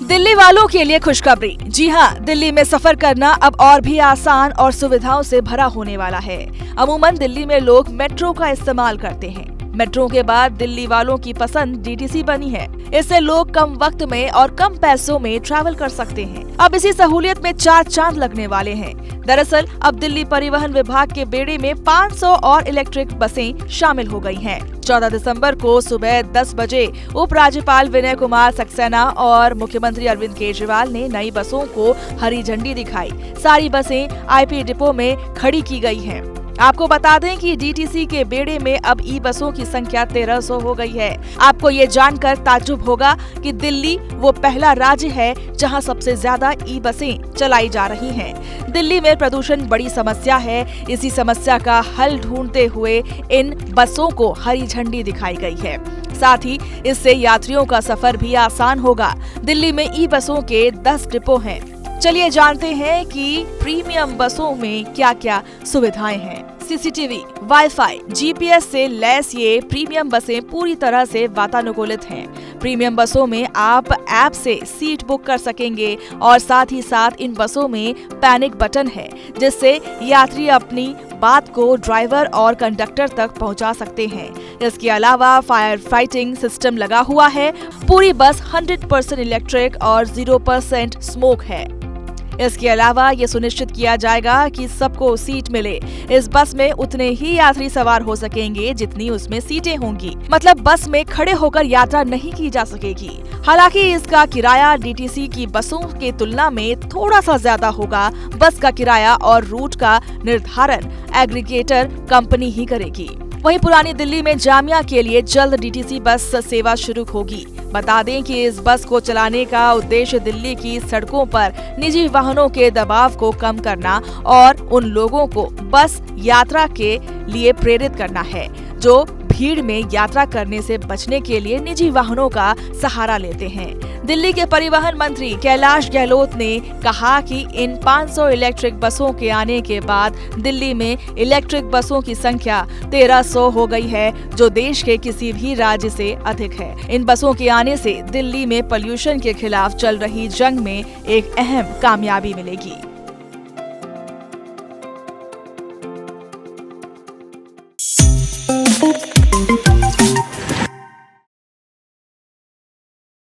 दिल्ली वालों के लिए खुशखबरी। जी हां, दिल्ली में सफर करना अब और भी आसान और सुविधाओं से भरा होने वाला है। अमूमन दिल्ली में लोग मेट्रो का इस्तेमाल करते हैं। मेट्रो के बाद दिल्ली वालों की पसंद डीटीसी बनी है। इससे लोग कम वक्त में और कम पैसों में ट्रैवल कर सकते हैं। अब इसी सहूलियत में 4 चांद लगने वाले हैं। दरअसल अब दिल्ली परिवहन विभाग के बेड़े में 500 और इलेक्ट्रिक बसें शामिल हो गई हैं। 14 दिसंबर को सुबह 10 बजे उपराज्यपाल विनय कुमार सक्सेना और मुख्यमंत्री अरविंद केजरीवाल ने नई बसों को हरी झंडी दिखाई। सारी बसें आईपी डिपो में खड़ी की गई हैं। आपको बता दें कि डीटीसी के बेड़े में अब ई बसों की संख्या 1300 हो गई है। आपको ये जानकर ताज्जुब होगा कि दिल्ली वो पहला राज्य है जहां सबसे ज्यादा ई बसें चलाई जा रही हैं। दिल्ली में प्रदूषण बड़ी समस्या है। इसी समस्या का हल ढूंढते हुए इन बसों को हरी झंडी दिखाई गई है। साथ ही इससे यात्रियों का सफर भी आसान होगा। दिल्ली में ई बसों के 10 डिपो हैं। चलिए जानते हैं कि प्रीमियम बसों में क्या क्या सुविधाएं हैं। सीसीटीवी, वाईफाई, जीपीएस से लैस ये प्रीमियम बसें पूरी तरह से वातानुकूलित हैं। प्रीमियम बसों में आप ऐप से सीट बुक कर सकेंगे और साथ ही साथ इन बसों में पैनिक बटन है, जिससे यात्री अपनी बात को ड्राइवर और कंडक्टर तक पहुंचा सकते हैं। इसके अलावा फायर फाइटिंग सिस्टम लगा हुआ है। पूरी बस 100% इलेक्ट्रिक और 0% स्मोक है। इसके अलावा ये सुनिश्चित किया जाएगा कि सबको सीट मिले। इस बस में उतने ही यात्री सवार हो सकेंगे जितनी उसमें सीटें होंगी। मतलब बस में खड़े होकर यात्रा नहीं की जा सकेगी। हालांकि इसका किराया डीटीसी की बसों के तुलना में थोड़ा सा ज्यादा होगा। बस का किराया और रूट का निर्धारण एग्रीगेटर कंपनी ही करेगी। वहीं पुरानी दिल्ली में जामिया के लिए जल्द डीटीसी बस सेवा शुरू होगी। बता दें कि इस बस को चलाने का उद्देश्य दिल्ली की सड़कों पर निजी वाहनों के दबाव को कम करना और उन लोगों को बस यात्रा के लिए प्रेरित करना है जो भीड़ में यात्रा करने से बचने के लिए निजी वाहनों का सहारा लेते हैं। दिल्ली के परिवहन मंत्री कैलाश गहलोत ने कहा कि इन 500 इलेक्ट्रिक बसों के आने के बाद दिल्ली में इलेक्ट्रिक बसों की संख्या 1300 हो गई है, जो देश के किसी भी राज्य से अधिक है। इन बसों के आने से दिल्ली में पॉल्यूशन के खिलाफ चल रही जंग में एक अहम कामयाबी मिलेगी।